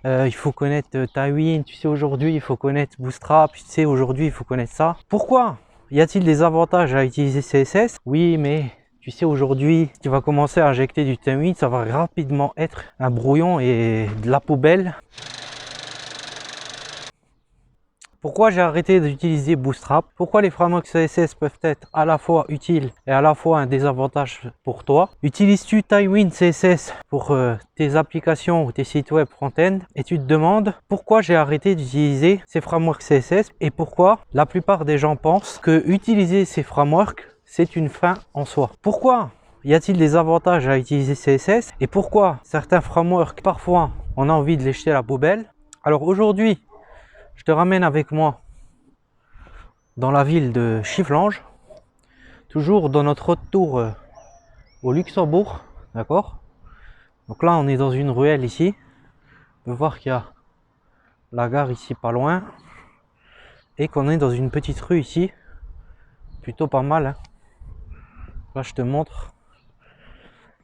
il faut connaître Tailwind, tu sais aujourd'hui il faut connaître Bootstrap, tu sais aujourd'hui il faut connaître ça. Pourquoi y a-t-il des avantages à utiliser CSS? Oui, mais tu sais aujourd'hui tu vas commencer à injecter du Tailwind, ça va rapidement être un brouillon et de la poubelle. Pourquoi j'ai arrêté d'utiliser Bootstrap? Pourquoi les frameworks CSS peuvent être à la fois utiles et à la fois un désavantage pour toi? Utilises-tu Tailwind CSS pour tes applications ou tes sites web front-end? Et tu te demandes pourquoi j'ai arrêté d'utiliser ces frameworks CSS et pourquoi la plupart des gens pensent que utiliser ces frameworks c'est une fin en soi. Pourquoi y a-t-il des avantages à utiliser CSS et pourquoi certains frameworks parfois on a envie de les jeter à la poubelle? Alors aujourd'hui, je te ramène avec moi dans la ville de Chifflange, toujours dans notre retour au Luxembourg, d'accord? Donc là, on est dans une ruelle ici. On peut voir qu'il y a la gare ici pas loin et qu'on est dans une petite rue ici, plutôt pas mal, hein. Là, je te montre.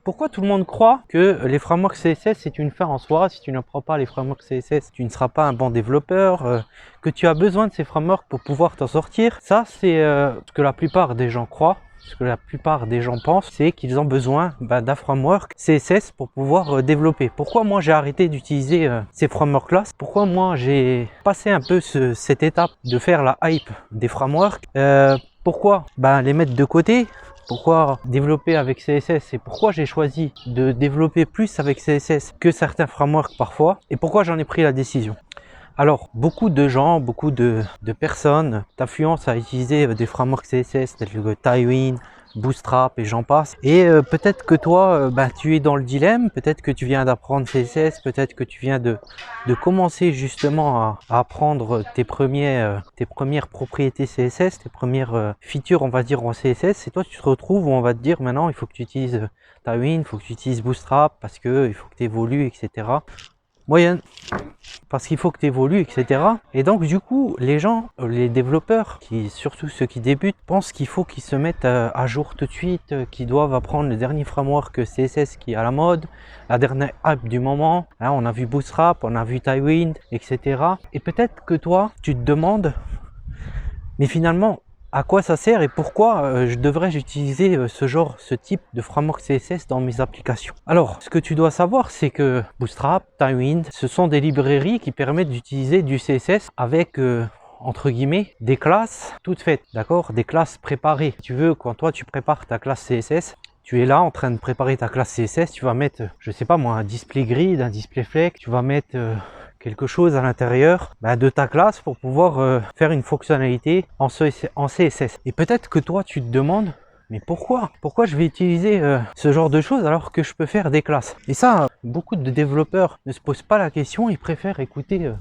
Pourquoi tout le monde croit que les frameworks CSS c'est une fin en soi? Si tu n'apprends pas les frameworks CSS, tu ne seras pas un bon développeur, que tu as besoin de ces frameworks pour pouvoir t'en sortir. Ça, c'est ce que la plupart des gens croient, ce que la plupart des gens pensent, c'est qu'ils ont besoin d'un framework CSS pour pouvoir développer. Pourquoi moi j'ai arrêté d'utiliser ces frameworks-là? Pourquoi moi j'ai passé un peu cette étape de faire la hype des frameworks? Pourquoi les mettre de côté? Pourquoi développer avec CSS et pourquoi j'ai choisi de développer plus avec CSS que certains frameworks parfois et pourquoi j'en ai pris la décision? Alors, beaucoup de gens, beaucoup de personnes t'influencent à utiliser des frameworks CSS tels que Tailwind, Bootstrap et j'en passe. Et peut-être que toi, tu es dans le dilemme, peut-être que tu viens d'apprendre CSS, peut-être que tu viens de commencer justement à apprendre tes premières propriétés CSS, tes premières features, on va dire, en CSS. Et toi, tu te retrouves où on va te dire maintenant, il faut que tu utilises Tailwind, il faut que tu utilises Bootstrap parce que il faut que tu évolues, etc. Moyenne, parce qu'il faut que tu évolues, etc. Et donc du coup, les gens, les développeurs, surtout ceux qui débutent, pensent qu'il faut qu'ils se mettent à jour tout de suite, qu'ils doivent apprendre le dernier framework CSS qui est à la mode, la dernière hype du moment. Hein, on a vu Bootstrap, on a vu Tailwind, etc. Et peut-être que toi, tu te demandes, mais finalement, à quoi ça sert et pourquoi je devrais utiliser ce type de framework CSS dans mes applications? Alors, ce que tu dois savoir, c'est que Bootstrap, Tailwind, ce sont des librairies qui permettent d'utiliser du CSS avec entre guillemets des classes toutes faites, d'accord, des classes préparées. Tu veux, quand toi tu prépares ta classe CSS, tu es là en train de préparer ta classe CSS, tu vas mettre, je sais pas moi, un display grid, un display flex, tu vas mettre quelque chose à l'intérieur de ta classe pour pouvoir faire une fonctionnalité en CSS. Et peut-être que toi tu te demandes, mais pourquoi je vais utiliser ce genre de choses alors que je peux faire des classes? Et ça, beaucoup de développeurs ne se posent pas la question, ils préfèrent écouter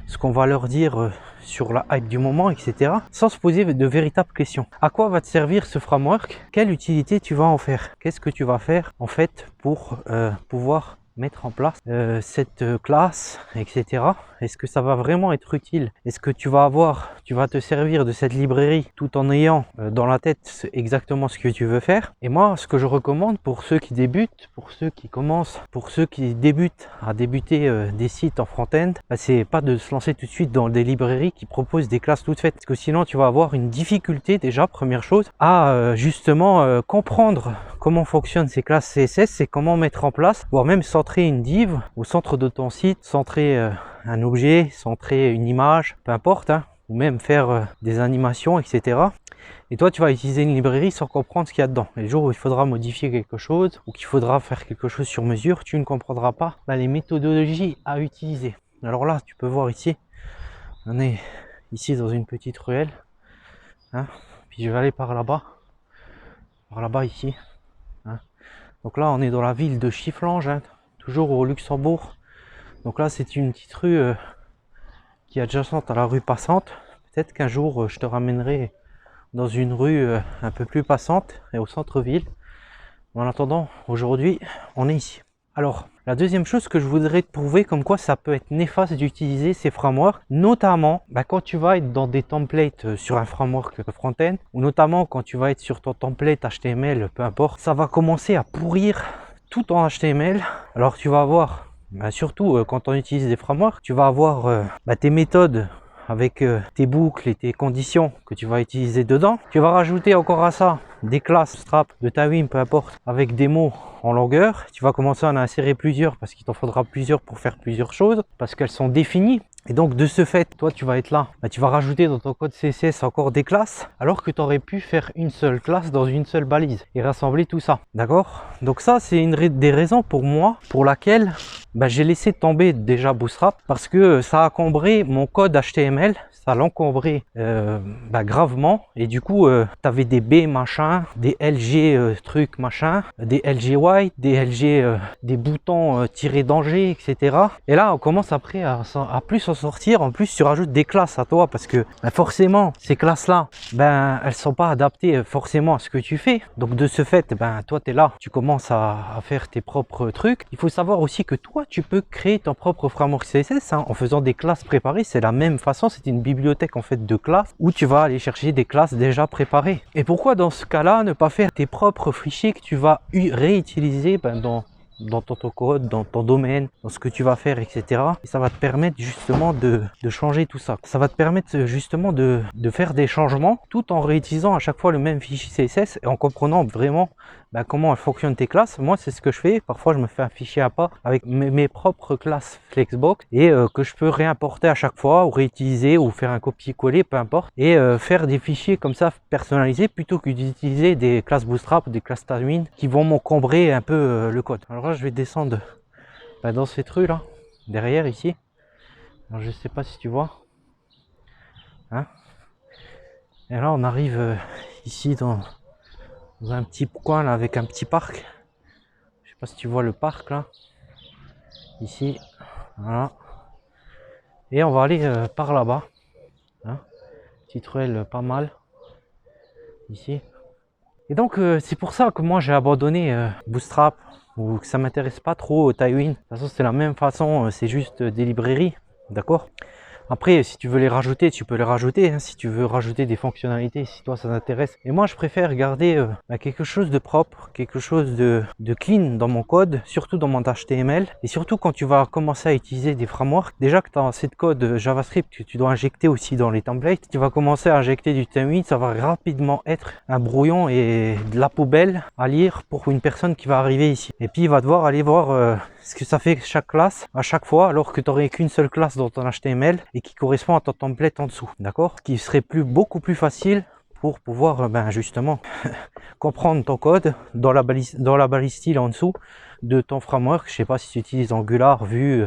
ce qu'on va leur dire sur la hype du moment, etc. sans se poser de véritables questions. À quoi va te servir ce framework? Quelle utilité tu vas en faire? Qu'est-ce que tu vas faire en fait pour pouvoir mettre en place cette classe, etc. Est-ce que ça va vraiment être utile? Est-ce que tu vas te servir de cette librairie tout en ayant dans la tête exactement ce que tu veux faire? Et moi, ce que je recommande pour ceux qui débutent, pour ceux qui commencent, pour ceux qui débutent des sites en front-end, c'est pas de se lancer tout de suite dans des librairies qui proposent des classes toutes faites, parce que sinon tu vas avoir une difficulté déjà, première chose, à justement comprendre comment fonctionnent ces classes CSS et comment mettre en place, voire même centrer une div au centre de ton site, centrer un objet, centrer une image, peu importe, hein, ou même faire des animations, etc. Et toi, tu vas utiliser une librairie sans comprendre ce qu'il y a dedans. Et le jour où il faudra modifier quelque chose ou qu'il faudra faire quelque chose sur mesure, tu ne comprendras pas les méthodologies à utiliser. Alors là, tu peux voir ici, on est ici dans une petite ruelle, hein, puis je vais aller par là-bas ici. Hein. Donc là, on est dans la ville de Chifflange, hein, toujours au Luxembourg. Donc là, c'est une petite rue qui est adjacente à la rue passante. Peut-être qu'un jour, je te ramènerai dans une rue un peu plus passante et au centre-ville. En attendant, aujourd'hui, on est ici. Alors, la deuxième chose que je voudrais te prouver comme quoi ça peut être néfaste d'utiliser ces frameworks, notamment quand tu vas être dans des templates sur un framework front-end, ou notamment quand tu vas être sur ton template HTML, peu importe, ça va commencer à pourrir tout en HTML. Alors tu vas avoir Bah, surtout quand on utilise des frameworks, tu vas avoir tes méthodes avec tes boucles et tes conditions que tu vas utiliser dedans. Tu vas rajouter encore à ça des classes Bootstrap de Tailwind, peu importe, avec des mots en longueur. Tu vas commencer à en insérer plusieurs parce qu'il t'en faudra plusieurs pour faire plusieurs choses, parce qu'elles sont définies. Et donc de ce fait, toi tu vas être là, tu vas rajouter dans ton code CSS encore des classes, alors que tu aurais pu faire une seule classe dans une seule balise et rassembler tout ça. D'accord? Donc ça c'est une des raisons pour moi pour laquelle j'ai laissé tomber déjà Bootstrap, parce que ça a encombré mon code HTML, ça l'encombrait gravement, et du coup tu avais des B machin, des LG trucs machin, des LG white, des LG des boutons tirés danger, etc. Et là on commence après à plus s'en sortir. En plus tu rajoutes des classes à toi, parce que forcément ces classes là elles sont pas adaptées forcément à ce que tu fais. Donc de ce fait toi tu es là, tu commences à faire tes propres trucs. Il faut savoir aussi que toi tu peux créer ton propre framework CSS en faisant des classes préparées. C'est la même façon, c'est une bibliothèque en fait de classes où tu vas aller chercher des classes déjà préparées. Et pourquoi dans ce cas là ne pas faire tes propres fichiers que tu vas réutiliser dans ton code, dans ton domaine, dans ce que tu vas faire, etc. Et ça va te permettre justement de changer tout ça. Ça va te permettre justement de faire des changements tout en réutilisant à chaque fois le même fichier CSS et en comprenant vraiment comment fonctionnent tes classes. Moi c'est ce que je fais. Parfois je me fais un fichier à part avec mes propres classes Flexbox et que je peux réimporter à chaque fois ou réutiliser ou faire un copier-coller, peu importe, et faire des fichiers comme ça personnalisés plutôt que d'utiliser des classes Bootstrap ou des classes Tailwind qui vont m'encombrer un peu le code. Alors là je vais descendre dans cette rue là, derrière ici. Alors je sais pas si tu vois, hein, et là on arrive ici dans un petit coin là avec un petit parc. Je sais pas si tu vois le parc là, ici, voilà. Et on va aller par là-bas, hein. Petite ruelle pas mal ici. Et donc c'est pour ça que moi j'ai abandonné Bootstrap, ou que ça m'intéresse pas trop Tailwind. De toute façon c'est la même façon, c'est juste des librairies, d'accord. Après, si tu veux les rajouter, tu peux les rajouter, hein, si tu veux rajouter des fonctionnalités, si toi ça t'intéresse. Et moi, je préfère garder quelque chose de propre, quelque chose de clean dans mon code, surtout dans mon HTML. Et surtout quand tu vas commencer à utiliser des frameworks, déjà que tu as assez de code JavaScript que tu dois injecter aussi dans les templates, tu vas commencer à injecter du Tailwind, ça va rapidement être un brouillon et de la poubelle à lire pour une personne qui va arriver ici. Et puis il va devoir aller voir ce que ça fait chaque classe à chaque fois, alors que tu n'aurais qu'une seule classe dans ton HTML et qui correspond à ton template en dessous, d'accord, ce qui serait beaucoup plus facile pour pouvoir justement comprendre ton code dans la balise style en dessous de ton framework. Je sais pas si tu utilises Angular, Vue,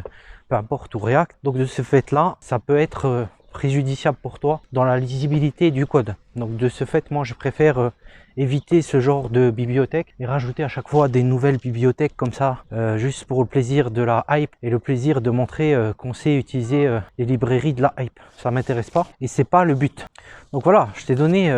peu importe, ou React. Donc de ce fait là ça peut être préjudiciable pour toi dans la lisibilité du code. Donc de ce fait, moi je préfère éviter ce genre de bibliothèque et rajouter à chaque fois des nouvelles bibliothèques comme ça, juste pour le plaisir de la hype et le plaisir de montrer qu'on sait utiliser les librairies de la hype. Ça m'intéresse pas et c'est pas le but. Donc voilà, je t'ai donné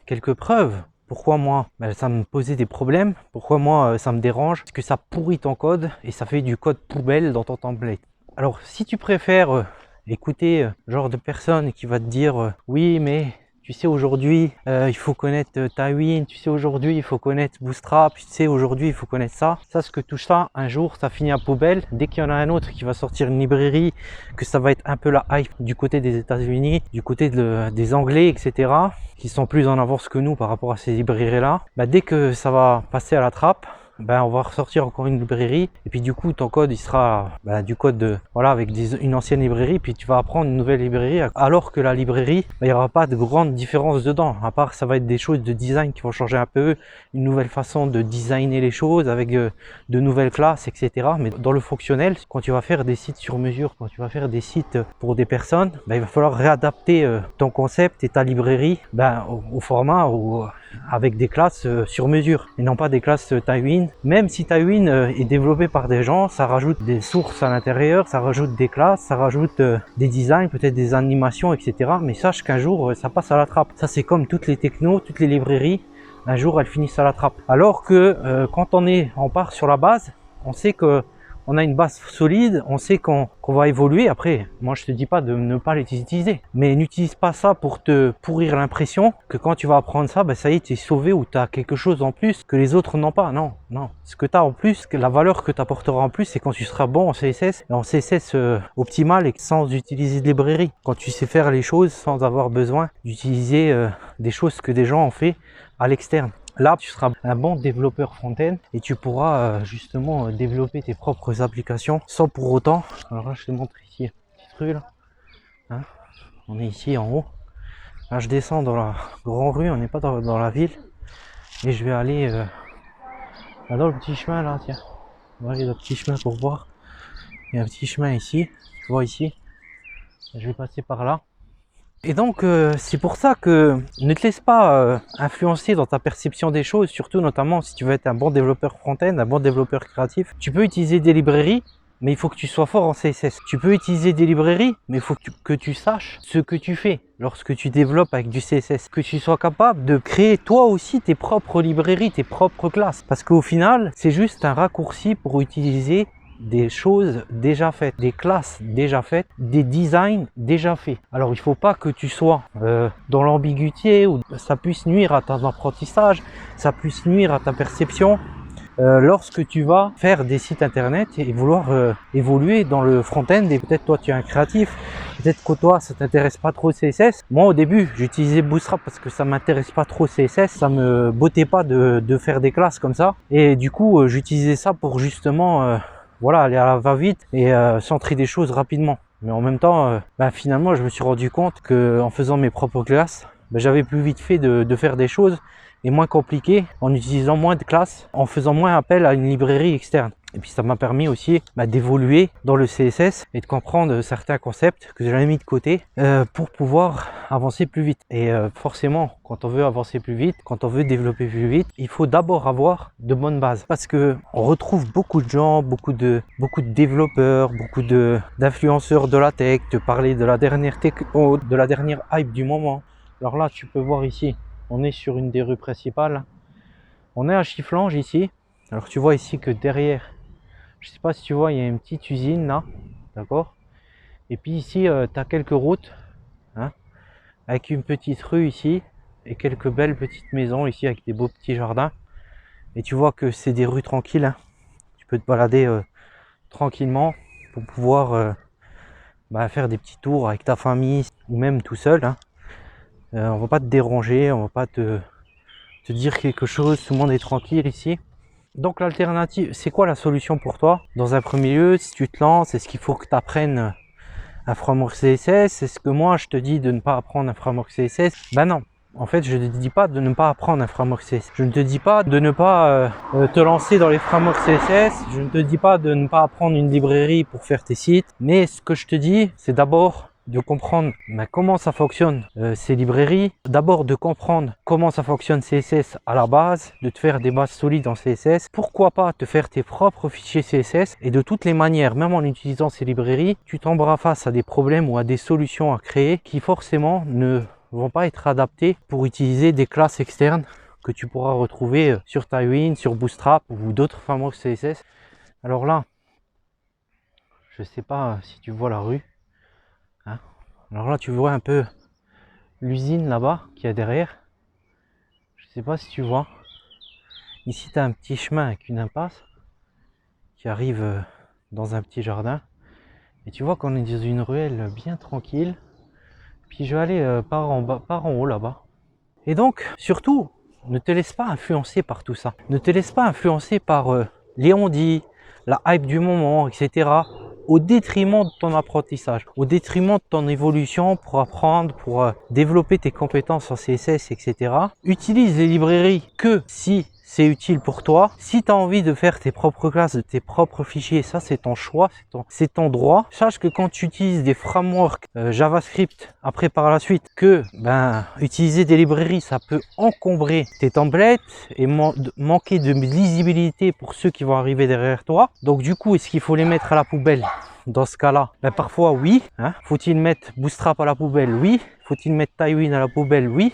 quelques preuves. Pourquoi moi ça me posait des problèmes, pourquoi moi ça me dérange, parce que ça pourrit ton code et ça fait du code poubelle dans ton template. Alors si tu préfères écouter genre de personne qui va te dire oui mais tu sais aujourd'hui il faut connaître Tailwind, tu sais aujourd'hui il faut connaître Bootstrap, tu sais aujourd'hui il faut connaître ça, ce que tout ça un jour ça finit à poubelle. Dès qu'il y en a un autre qui va sortir une librairie, que ça va être un peu la hype du côté des États-Unis, du côté des Anglais, etc., qui sont plus en avance que nous par rapport à ces librairies là, dès que ça va passer à la trappe, on va ressortir encore une librairie et puis du coup ton code il sera du code voilà, avec une ancienne librairie, puis tu vas apprendre une nouvelle librairie, alors que la librairie il n'y aura pas de grande différence dedans, à part ça va être des choses de design qui vont changer un peu, une nouvelle façon de designer les choses avec de nouvelles classes, etc. Mais dans le fonctionnel, quand tu vas faire des sites sur mesure, quand tu vas faire des sites pour des personnes, il va falloir réadapter ton concept et ta librairie au format ou avec des classes sur mesure et non pas des classes Tailwind. Même si Tailwind est développé par des gens, ça rajoute des sources à l'intérieur, ça rajoute des classes, ça rajoute des designs, peut-être des animations, etc. Mais sache qu'un jour ça passe à la trappe. Ça c'est comme toutes les technos, toutes les librairies, un jour elles finissent à la trappe. Alors que quand on part sur la base, on sait que on a une base solide, on sait qu'on va évoluer. Après, moi je te dis pas de ne pas les utiliser, mais n'utilise pas ça pour te pourrir l'impression que quand tu vas apprendre ça, ben ça y est, tu es sauvé ou tu as quelque chose en plus que les autres n'ont pas. Non, non. Ce que tu as en plus, la valeur que tu apporteras en plus, c'est quand tu seras bon en CSS, et en CSS optimal et sans utiliser de librairie. Quand tu sais faire les choses sans avoir besoin d'utiliser des choses que des gens ont fait à l'externe. Là, tu seras un bon développeur front-end et tu pourras justement développer tes propres applications sans pour autant. Alors là, je te montre ici un petit truc là. Hein, on est ici en haut. Là, je descends dans la grande rue, on n'est pas dans la ville. Et je vais aller là dans le petit chemin là, tiens. On va aller dans le petit chemin pour voir. Il y a un petit chemin ici, tu vois ici. Je vais passer par là. Et donc c'est pour ça que ne te laisse pas influencer dans ta perception des choses, surtout notamment si tu veux être un bon développeur front-end, un bon développeur créatif. Tu peux utiliser des librairies, mais il faut que tu sois fort en CSS. Tu peux utiliser des librairies, mais il faut que tu saches ce que tu fais lorsque tu développes avec du CSS. Que tu sois capable de créer toi aussi tes propres librairies, tes propres classes. Parce qu'au final, c'est juste un raccourci pour utiliser des choses déjà faites, des classes déjà faites, des designs déjà faits. Alors il faut pas que tu sois dans l'ambiguïté ou ça puisse nuire à ton apprentissage, ça puisse nuire à ta perception lorsque tu vas faire des sites internet et vouloir évoluer dans le front-end. Et peut-être toi tu es un créatif, peut-être que toi ça t'intéresse pas trop CSS. Moi au début j'utilisais Bootstrap parce que ça m'intéresse pas trop CSS, ça me bottait pas de faire des classes comme ça, et du coup j'utilisais ça pour justement voilà, aller à la va-vite et centrer des choses rapidement. Mais en même temps, finalement, je me suis rendu compte que en faisant mes propres classes, j'avais plus vite fait de faire des choses et moins compliquées en utilisant moins de classes, en faisant moins appel à une librairie externe. Et puis ça m'a permis aussi d'évoluer dans le CSS et de comprendre certains concepts que j'avais mis de côté pour pouvoir avancer plus vite. Et forcément, quand on veut avancer plus vite, quand on veut développer plus vite, il faut d'abord avoir de bonnes bases. Parce que on retrouve beaucoup de gens, beaucoup de développeurs, beaucoup d'influenceurs de la tech, te parler de la dernière techno, de la dernière hype du moment. Alors là, tu peux voir ici, on est sur une des rues principales. On est à Chifflange ici. Alors tu vois ici que derrière, je sais pas si tu vois, il y a une petite usine là, d'accord. Et puis ici, tu as quelques routes, hein, avec une petite rue ici, et quelques belles petites maisons ici avec des beaux petits jardins. Et tu vois que c'est des rues tranquilles, hein. Tu peux te balader tranquillement pour pouvoir faire des petits tours avec ta famille ou même tout seul, hein. On va pas te déranger, on va pas te dire quelque chose, tout le monde est tranquille ici. Donc l'alternative, c'est quoi la solution pour toi? Dans un premier lieu, si tu te lances, est-ce qu'il faut que tu apprennes un framework CSS? Est-ce que moi je te dis de ne pas apprendre un framework CSS? Ben non, en fait je ne te dis pas de ne pas apprendre un framework CSS. Je ne te dis pas de ne pas te lancer dans les frameworks CSS. Je ne te dis pas de ne pas apprendre une librairie pour faire tes sites. Mais ce que je te dis, c'est d'abord de comprendre comment ça fonctionne ces librairies, d'abord de comprendre comment ça fonctionne CSS à la base, de te faire des bases solides en CSS, pourquoi pas te faire tes propres fichiers CSS, et de toutes les manières, même en utilisant ces librairies, tu tomberas face à des problèmes ou à des solutions à créer qui forcément ne vont pas être adaptées pour utiliser des classes externes que tu pourras retrouver sur Tailwind, sur Bootstrap ou d'autres frameworks CSS. Alors là, je sais pas si tu vois la rue. Alors là, tu vois un peu l'usine là-bas qu'il y a derrière. Je sais pas si tu vois. Ici, tu as un petit chemin avec une impasse qui arrive dans un petit jardin. Et tu vois qu'on est dans une ruelle bien tranquille. Puis je vais aller par en bas, par en haut là-bas. Et donc, surtout, ne te laisse pas influencer par tout ça. Ne te laisse pas influencer par les on-dit, la hype du moment, etc. Au détriment de ton apprentissage, au détriment de ton évolution pour apprendre, pour développer tes compétences en CSS, etc. Utilise les librairies que si c'est utile pour toi. Si tu as envie de faire tes propres classes, tes propres fichiers, ça c'est ton choix, c'est ton droit. Sache que quand tu utilises des frameworks JavaScript, après par la suite, que utiliser des librairies, ça peut encombrer tes templates et manquer de lisibilité pour ceux qui vont arriver derrière toi. Donc du coup, est-ce qu'il faut les mettre à la poubelle? Dans ce cas-là, parfois oui. Hein. Faut-il mettre Bootstrap à la poubelle? Oui. Faut-il mettre Tailwind à la poubelle? Oui.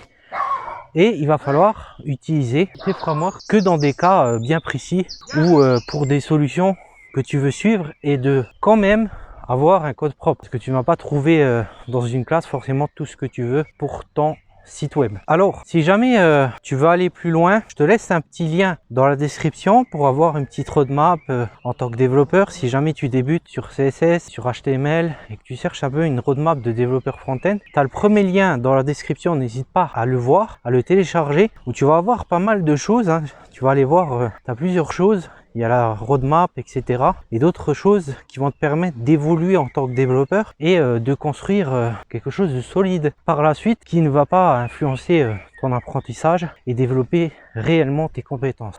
Et il va falloir utiliser ces frameworks que dans des cas bien précis ou pour des solutions que tu veux suivre et de quand même avoir un code propre, parce que tu ne vas pas trouver dans une classe forcément tout ce que tu veux pour ton site web. Alors, si jamais tu veux aller plus loin, je te laisse un petit lien dans la description pour avoir une petite roadmap en tant que développeur. Si jamais tu débutes sur CSS, sur HTML et que tu cherches un peu une roadmap de développeur front-end, tu as le premier lien dans la description, n'hésite pas à le voir, à le télécharger, où tu vas avoir pas mal de choses, hein. Tu vas aller voir, tu as plusieurs choses. Il y a la roadmap, etc. et d'autres choses qui vont te permettre d'évoluer en tant que développeur et de construire quelque chose de solide par la suite qui ne va pas influencer ton apprentissage et développer réellement tes compétences.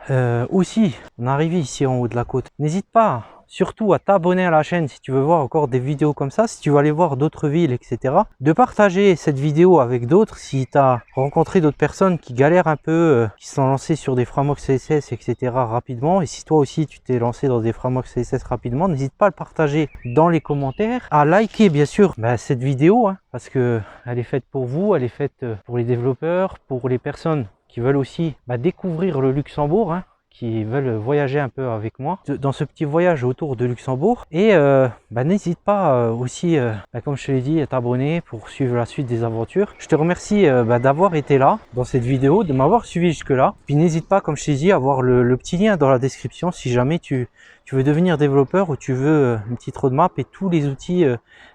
Aussi, on est arrivé ici en haut de la côte. N'hésite pas surtout à t'abonner à la chaîne si tu veux voir encore des vidéos comme ça, si tu veux aller voir d'autres villes, etc. De partager cette vidéo avec d'autres si tu as rencontré d'autres personnes qui galèrent un peu, qui se sont lancées sur des frameworks CSS, etc. rapidement. Et si toi aussi tu t'es lancé dans des frameworks CSS rapidement, n'hésite pas à le partager dans les commentaires, à liker bien sûr cette vidéo, hein, parce que elle est faite pour vous, elle est faite pour les développeurs, pour les personnes qui veulent aussi découvrir le Luxembourg, hein, qui veulent voyager un peu avec moi dans ce petit voyage autour de Luxembourg. Et n'hésite pas aussi, comme je te l'ai dit, à t'abonner pour suivre la suite des aventures. Je te remercie d'avoir été là dans cette vidéo, de m'avoir suivi jusque là. Puis n'hésite pas, comme je t'ai dit, à avoir le petit lien dans la description si jamais tu veux devenir développeur ou tu veux une petite roadmap et tous les outils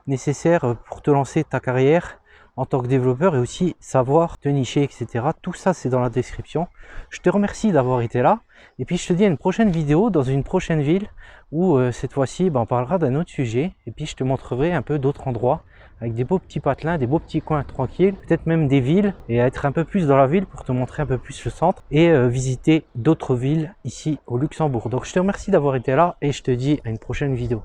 nécessaires pour te lancer ta carrière en tant que développeur et aussi savoir te nicher, etc. Tout ça, c'est dans la description. Je te remercie d'avoir été là. Et puis, je te dis à une prochaine vidéo dans une prochaine ville où cette fois-ci, on parlera d'un autre sujet. Et puis, je te montrerai un peu d'autres endroits avec des beaux petits patelins, des beaux petits coins tranquilles, peut-être même des villes et être un peu plus dans la ville pour te montrer un peu plus le centre et visiter d'autres villes ici au Luxembourg. Donc, je te remercie d'avoir été là et je te dis à une prochaine vidéo.